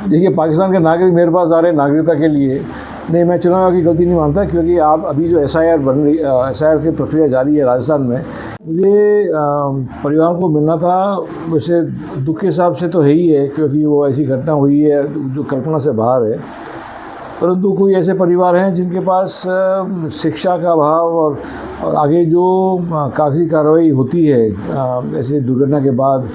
देखिए, पाकिस्तान के नागरिक मेरे पास आ रहे हैं नागरिकता के लिए। नहीं, मैं चुनाव की गलती नहीं मानता, क्योंकि आप अभी जो एसआईआर की प्रक्रिया जारी है राजस्थान में, मुझे परिवार को मिलना था। वैसे दुख के हिसाब से तो है ही है, क्योंकि वो ऐसी घटना हुई है जो कल्पना से बाहर है। परंतु कोई ऐसे परिवार हैं जिनके पास शिक्षा का अभाव और आगे जो कागजी कार्रवाई होती है ऐसे दुर्घटना के बाद,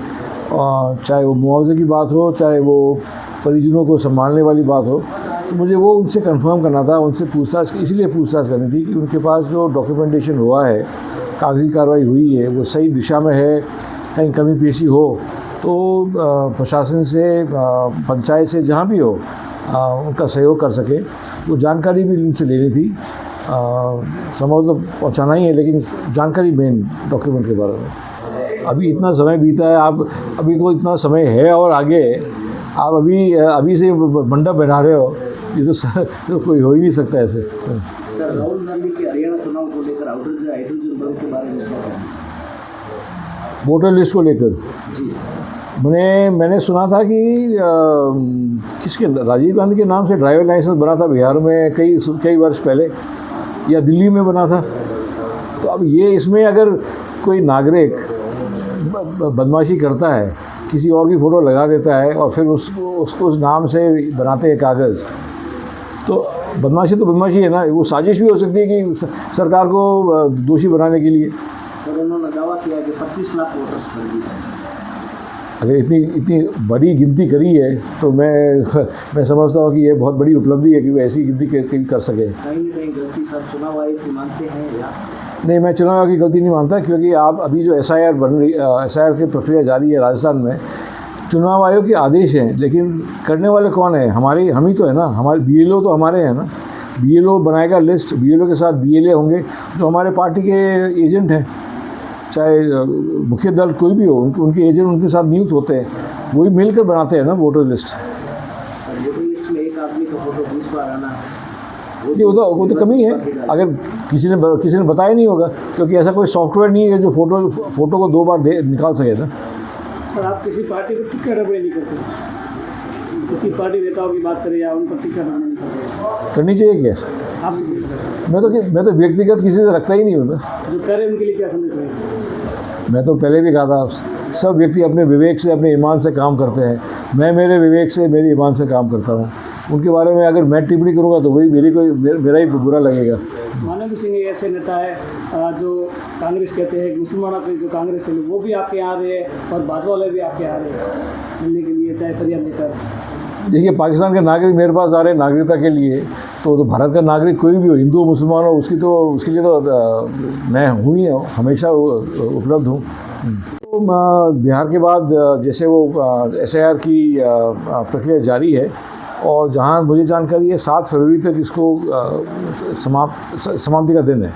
चाहे वो मुआवजे की बात हो, चाहे वो परिजनों को संभालने वाली बात हो, तो मुझे वो उनसे कंफर्म करना था, उनसे पूछताछ, इसलिए पूछताछ करनी थी कि उनके पास जो डॉक्यूमेंटेशन हुआ है, कागजी कार्रवाई हुई है, वो सही दिशा में है। कहीं कमी पेशी हो तो प्रशासन से, पंचायत से, जहाँ भी हो उनका सहयोग कर सके। वो जानकारी भी उनसे लेनी थी। संभव तो पहुँचाना ही है, लेकिन जानकारी मेन डॉक्यूमेंट के बारे में। अभी इतना समय बीता है, आप अभी को इतना समय है और आगे आप अभी से मंडप बना रहे हो, ये तो कोई हो ही नहीं सकता ऐसे। सर, राहुल गांधी के हरियाणा चुनाव को लेकर हाइड्रोजन बम के बारे में क्या कहना? वोटर लिस्ट को लेकर जी, मैंने सुना था कि किसके, राजीव गांधी के नाम से ड्राइवर लाइसेंस बना था बिहार में कई वर्ष पहले, या दिल्ली में बना था। तो अब ये इसमें अगर कोई नागरिक बदमाशी करता है, किसी और की फ़ोटो लगा देता है और फिर उसको उस नाम से बनाते हैं कागज़, तो बदमाशी है ना। वो साजिश भी हो सकती है कि सरकार को दोषी बनाने के लिए। सर, उन्होंने दावा किया कि 25 लाख वोटर्स पर जीता। अगर इतनी बड़ी गिनती करी है तो मैं समझता हूँ कि ये बहुत बड़ी उपलब्धि है कि वो ऐसी गिनती कर सके। कहीं ना कहीं गलती सर चुनाव आयोग की मानते हैं या? नहीं, मैं चुनाव आयोग की गलती नहीं मानता, क्योंकि आप अभी जो एसआईआर की प्रक्रिया जारी है राजस्थान में, चुनाव आयोग के आदेश हैं, लेकिन करने वाले कौन है? हम ही तो है ना। हमारे बीएलओ तो हमारे हैं ना। बीएलओ बनाएगा लिस्ट, बीएलओ के साथ बीएलए होंगे जो हमारे पार्टी के एजेंट हैं, चाहे मुख्य दल कोई भी हो, उनके एजेंट उनके साथ नियुक्त होते हैं, वही मिलकर बनाते हैं ना वोटर लिस्ट। वोटर लिस्ट में एक आदमी का फोटो 20 बार आना, वो तो कमी है। अगर किसी ने बताया नहीं होगा, क्योंकि ऐसा कोई सॉफ्टवेयर नहीं है जो फोटो को 2 बार निकाल सके ना। सर, आप किसी पार्टी को टिकट अप्लाई नहीं करते? किसी पार्टी नेताओं की बात करें या उनको टिकट अप्लाई नहीं करते? करनी चाहिए क्या? आप मैं तो व्यक्तिगत किसी से रखता ही नहीं हूँ। जो करें उनके लिए क्या संदेश रहेगा? मैं तो पहले भी कहा था, सब व्यक्ति अपने विवेक से, अपने ईमान से काम करते हैं। मैं मेरे विवेक से, मेरे ईमान से काम करता हूँ। उनके बारे में अगर मैं टिप्पणी करूँगा तो वही मेरा ही बुरा लगेगा। मानव सिंह ऐसे नेता है जो कांग्रेस कहते हैं, मुसलमानों के जो कांग्रेस है वो भी आपके यहाँ आ रहे हैं और भाजपा वाले भी आपके यहाँ आ रहे हैं मिलने के लिए, चाहे फरियाद लेकर। देखिए, पाकिस्तान के नागरिक मेरे पास आ रहे हैं नागरिकता के लिए, तो भारत का नागरिक कोई भी हो, हिंदू हो, मुसलमान हो, उसके लिए तो मैं हूँ ही, हमेशा उपलब्ध हूँ। तो बिहार के बाद जैसे वो एसआईआर की प्रक्रिया जारी है, और जहाँ मुझे जानकारी है 7 फरवरी तक इसको समाप्ति का दिन है।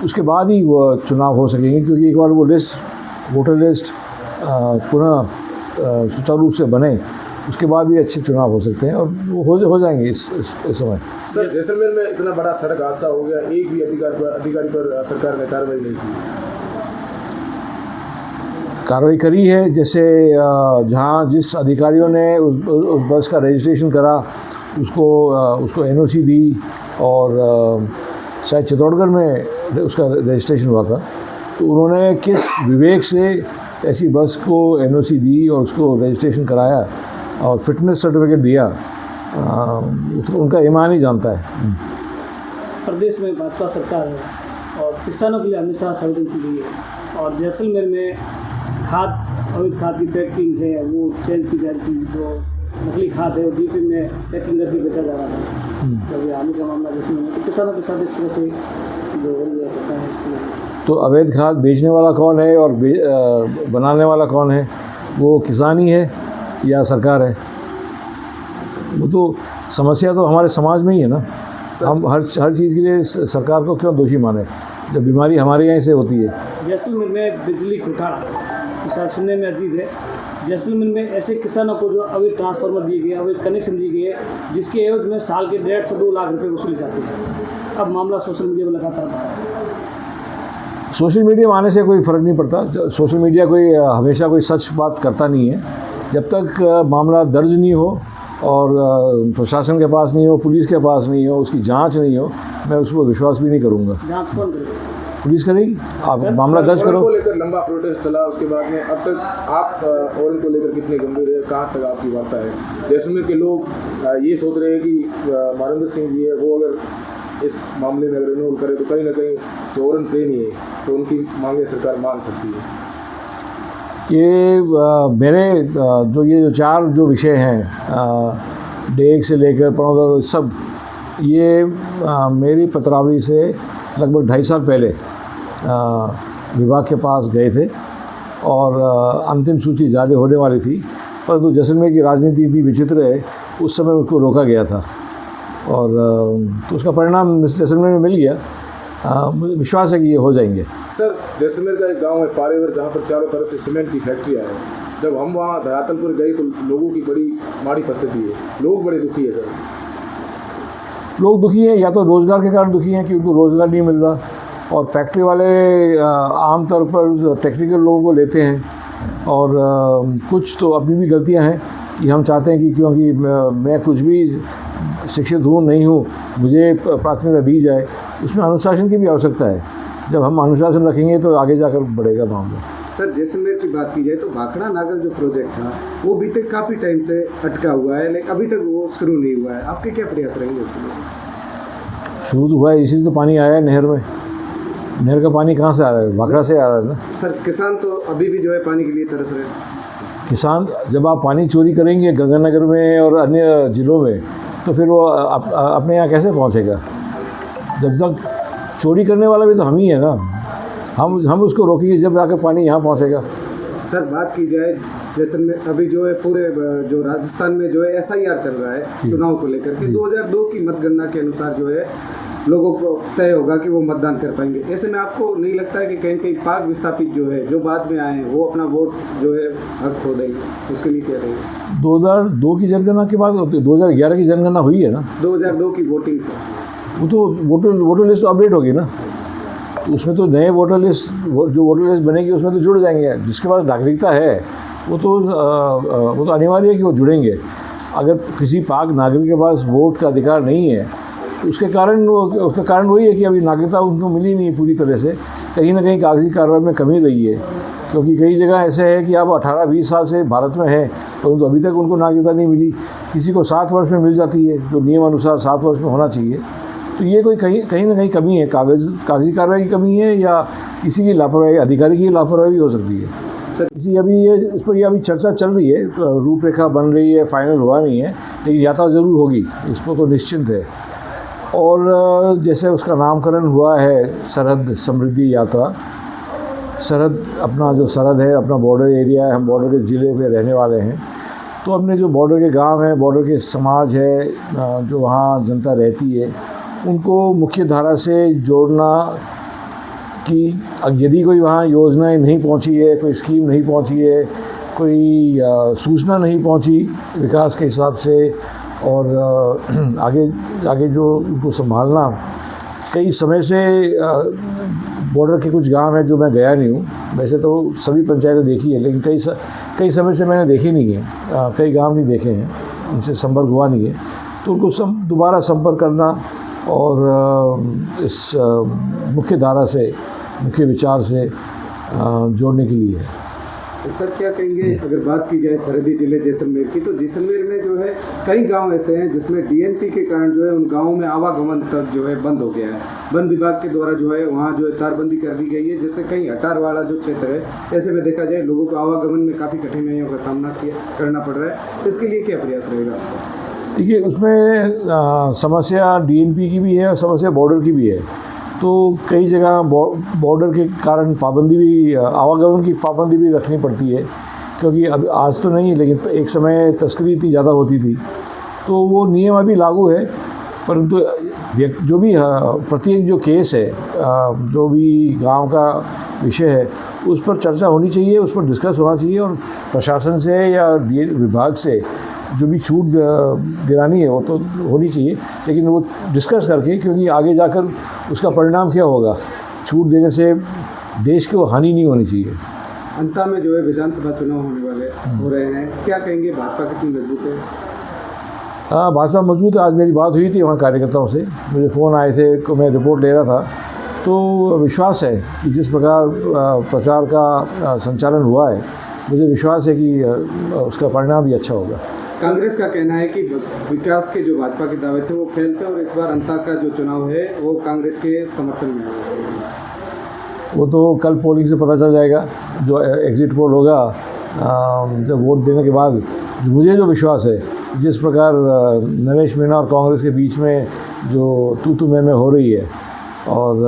उसके बाद ही वो चुनाव हो सकेंगे, क्योंकि एक बार वो वोटर लिस्ट पुनः सुचारू रूप से बने, उसके बाद भी अच्छे चुनाव हो सकते हैं और वो हो जाएंगे इस समय। सर, जैसलमेर में इतना बड़ा सड़क हादसा हो गया, एक भी अधिकारी पर सरकार ने कार्रवाई नहीं की। कार्रवाई करी है, जैसे जहाँ जिस अधिकारियों ने उस बस का रजिस्ट्रेशन करा, उसको एनओसी दी, और शायद चित्तौड़गढ़ में उसका रजिस्ट्रेशन हुआ था, तो उन्होंने किस विवेक से ऐसी बस को एनओसी दी और उसको रजिस्ट्रेशन कराया और फिटनेस सर्टिफिकेट दिया, तो उनका ईमान ही जानता है। प्रदेश में भाजपा सरकार है और किसानों के लिए हमेशा संवेदनशील रही है, और जैसलमेर में अवैध खाद की पैकिंग है वो चेंज की जा रही थी, जो नकली खाद है वो डीपी में पैकिंग करके बेचा जा रहा था। जब ये आलू का मामला जैसलमेर में, तो किसानों के साथ इस तरह से जो होता है, तो अवैध खाद बेचने वाला कौन है और बनाने वाला कौन है? वो किसान ही है या सरकार है? वो तो समस्या तो हमारे समाज में ही है ना। हम हर चीज़ के लिए सरकार को क्यों दोषी माने, जब बीमारी हमारे यहाँ से होती है। जैसलमेर में बिजली घोटाला शायद सुनने में अजीब है। जैसलमेर में ऐसे किसानों को जो अवैध ट्रांसफार्मर दिए गए, अवैध कनेक्शन दिए गए, जिसके एवज में साल के 1.5 से 2 लाख रुपए वसूले जाते हैं। अब मामला सोशल मीडिया में लगातार बढ़ा है। सोशल मीडिया में आने से कोई फ़र्क नहीं पड़ता। सोशल मीडिया हमेशा कोई सच बात करता नहीं है। जब तक मामला दर्ज नहीं हो और प्रशासन के पास नहीं हो, पुलिस के पास नहीं हो, उसकी जांच नहीं हो, मैं उस पर विश्वास भी नहीं करूँगा। जांच कौन करेगा? पुलिस करेगी। आप मामला दर्ज औरंग करो। को लेकर लंबा प्रोटेस्ट चला, उसके बाद में अब तक आप औरंग को लेकर कितने गंभीर है, कहाँ तक आपकी वार्ता है? जैसलमेर के लोग ये सोच रहे हैं कि मानवेंद्र सिंह जी है वो अगर इस मामले में अगर इन्वॉल्व करे तो कहीं ना कहीं जो औरंग प्रेमी है तो उनकी मांगे सरकार मान सकती है। ये मेरे जो चार जो विषय हैं, डेग से लेकर प्रणोदर सब, ये मेरी पत्रावली से लगभग 2.5 साल पहले विभाग के पास गए थे और अंतिम सूची जारी होने वाली थी, परंतु जैसलमेर की राजनीति इतनी विचित्र है, उस समय उसको रोका गया था और तो उसका परिणाम जैसलमेर में मिल गया। मुझे विश्वास है कि ये हो जाएंगे। सर, जैसलमेर का एक गांव है पारेवर, जहाँ पर चारों तरफ से सीमेंट की फैक्ट्रियाँ हैं। जब हम वहाँ धरातलपुर गए तो लोगों की बड़ी माड़ी परिस्थिति है, लोग बड़े दुखी है सर। लोग दुखी हैं, या तो रोज़गार के कारण दुखी हैं कि उनको रोज़गार नहीं मिल रहा, और फैक्ट्री वाले आमतौर पर टेक्निकल लोगों को लेते हैं, और कुछ तो अपनी भी गलतियां हैं कि हम चाहते हैं कि क्योंकि मैं कुछ भी शिक्षित हूँ नहीं हूँ, मुझे प्राथमिकता दी जाए। उसमें अनुशासन की भी आवश्यकता है। जब हम अनुशासन रखेंगे तो आगे जाकर बढ़ेगा मामला। सर, जैसलमेर की बात की जाए तो भाखड़ा नागर जो प्रोजेक्ट था वो बीते काफ़ी टाइम से अटका हुआ है, लेकिन अभी तक वो शुरू नहीं हुआ है। आपके क्या प्रयास रहेंगे उसके लिए? शुरू तो हुआ है, इसी से तो पानी आया है नहर में। नहर का पानी कहाँ से आ रहा है? भाखड़ा से आ रहा है ना। सर, किसान तो अभी भी जो है पानी के लिए तरस रहे हैं। किसान, जब आप पानी चोरी करेंगे गंगानगर में और अन्य ज़िलों में, तो फिर वो अपने यहाँ कैसे पहुँचेगा? जब तक चोरी करने वाला भी तो हम ही है ना। हम उसको रोकेंगे जब जाकर पानी यहाँ पहुँचेगा। सर, बात की जाए जैसलमेर, अभी जो है पूरे जो राजस्थान में जो है SIR चल रहा है चुनाव को लेकर के, 2002 की मतगणना के अनुसार जो है लोगों को तय होगा कि वो मतदान कर पाएंगे। ऐसे में आपको नहीं लगता है कि कहीं कहीं पाक विस्थापित जो है, जो बाद में आए हैं, वो अपना वोट जो है हक खो देंगे? उसके लिए क्या रहेगा? 2002 की जनगणना के बाद 2011 की जनगणना हुई है ना। 2002 की वोटिंग से वो तो वोटर लिस्ट अपडेट होगी ना, उसमें तो नए वोटर लिस्ट बनेगी, उसमें तो जुड़ जाएंगे। जिसके पास नागरिकता है वो तो अनिवार्य है कि वो जुड़ेंगे। अगर किसी पाक नागरिक के पास वोट का अधिकार नहीं है तो उसका कारण वही है कि अभी नागरिकता उनको मिली नहीं पूरी तरह से। कहीं ना कहीं कागजी कार्रवाई में कमी रही है, क्योंकि कई जगह ऐसे है कि आप 18-20 साल से भारत में हैं परंतु अभी तक उनको नागरिकता नहीं मिली। किसी को 7 वर्ष में मिल जाती है, जो नियम अनुसार 7 वर्ष में होना चाहिए। तो ये कोई कहीं ना कहीं कमी है, कागजी कार्रवाई की कमी है, या किसी की लापरवाही, अधिकारी की लापरवाही भी हो सकती है। इसी इस पर अभी चर्चा चल रही है, रूपरेखा बन रही है, फाइनल हुआ नहीं है, लेकिन यात्रा ज़रूर होगी, इस पर तो निश्चिंत है। और जैसे उसका नामकरण हुआ है सरहद समृद्धि यात्रा, सरहद अपना जो सरहद है, अपना बॉर्डर एरिया है, हम बॉर्डर के ज़िले पे रहने वाले हैं, तो अपने जो बॉर्डर के गांव हैं, बॉर्डर के समाज है, जो वहाँ जनता रहती है, उनको मुख्य धारा से जोड़ना कि यदि कोई वहाँ योजनाएं नहीं पहुँची है, कोई स्कीम नहीं पहुँची है, कोई सूचना नहीं पहुँची विकास के हिसाब से, और आगे जो उनको संभालना, कई समय से बॉर्डर के कुछ गांव हैं जो मैं गया नहीं हूँ, वैसे तो सभी पंचायतें देखी है, लेकिन कई समय से मैंने देखी नहीं है, कई गांव नहीं देखे हैं, उनसे संपर्क हुआ नहीं है, तो उनको दोबारा संपर्क करना और इस मुख्य धारा से, मुख्य विचार से जोड़ने के लिए है। सर, क्या कहेंगे अगर बात की जाए सरहदी जिले जैसलमेर की, तो जैसलमेर में जो है कई गांव ऐसे हैं जिसमें DNP के कारण जो है उन गांवों में आवागमन तक जो है बंद हो गया है। वन विभाग के द्वारा जो है वहां जो है तारबंदी कर दी गई है, जिससे कहीं हटार वाला जो क्षेत्र है, ऐसे में देखा जाए लोगों को आवागमन में काफ़ी कठिनाइयों का सामना करना पड़ रहा है। इसके लिए क्या प्रयास रहेगा? देखिए, उसमें समस्या DNP की भी है और समस्या बॉर्डर की भी है। तो कई जगह बॉर्डर के कारण पाबंदी भी, आवागमन की पाबंदी भी रखनी पड़ती है, क्योंकि अब आज तो नहीं, लेकिन एक समय तस्करी इतनी ज़्यादा होती थी, तो वो नियम अभी लागू है। परंतु जो भी प्रत्येक जो केस है, जो भी गांव का विषय है, उस पर चर्चा होनी चाहिए, उस पर डिस्कस होना चाहिए, और प्रशासन से या विभाग से जो भी छूट दिलानी है वो तो होनी चाहिए, लेकिन वो डिस्कस करके, क्योंकि आगे जाकर उसका परिणाम क्या होगा, छूट देने से देश को हानि नहीं होनी चाहिए। अंत में जो है विधानसभा चुनाव होने वाले हो रहे हैं, क्या कहेंगे भाजपा कितनी मजबूत है? हाँ, भाजपा मजबूत है। आज मेरी बात हुई थी वहाँ कार्यकर्ताओं से, मुझे फ़ोन आए थे को मैं रिपोर्ट ले रहा था, तो विश्वास है कि जिस प्रकार प्रचार का संचालन हुआ है, मुझे विश्वास है कि उसका परिणाम भी अच्छा होगा। कांग्रेस का कहना है कि विकास के जो भाजपा के दावे थे वो फैलते और इस बार अंता का जो चुनाव है वो कांग्रेस के समर्थन में है। वो तो कल पोलिंग से पता चल जाएगा, जो एग्ज़िट पोल होगा जब वोट देने के बाद। मुझे जो विश्वास है, जिस प्रकार नरेश मीणा और कांग्रेस के बीच में जो तू मैं हो रही है और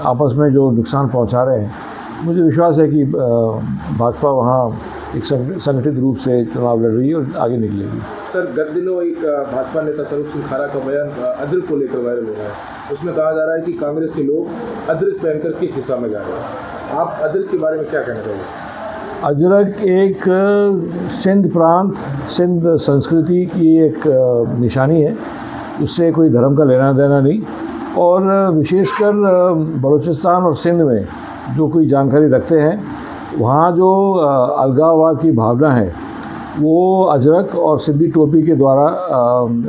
आपस में जो नुकसान पहुंचा रहे हैं, मुझे विश्वास है कि भाजपा वहाँ एक संगठित रूप से चुनाव लड़ रही है और आगे निकलेगी। सर, गत दिनों एक भाजपा नेता स्वरूप सिंह खारा का बयान अदरक को लेकर वायरल हो रहा है। उसमें कहा जा रहा है कि कांग्रेस के लोग अदरक पहनकर किस दिशा में जा रहे हैं। आप अदरक के बारे में क्या कहना चाहोगे? अजरक एक सिंध प्रांत, सिंध संस्कृति की एक निशानी है, उससे कोई धर्म का लेना देना नहीं। और विशेषकर बलूचिस्तान और सिंध में जो कोई जानकारी रखते हैं, वहाँ जो अलगाववाद की भावना है वो अजरक और सिंधी टोपी के द्वारा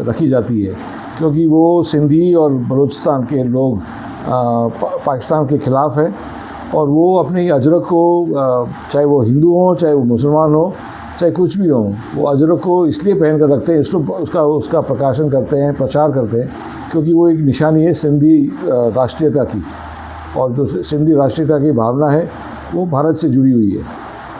रखी जाती है, क्योंकि वो सिंधी और बलूचिस्तान के लोग पाकिस्तान के ख़िलाफ़ हैं और वो अपनी अजरक को, चाहे वो हिंदू हों, चाहे वो मुसलमान हो, चाहे कुछ भी हो, वो अजरक को इसलिए पहन कर रखते हैं, इसलिए उसका प्रकाशन करते हैं, प्रचार करते हैं, क्योंकि वो एक निशानी है सिंधी राष्ट्रीयता की। और जो सिंधी राष्ट्रीयता की भावना है वो भारत से जुड़ी हुई है।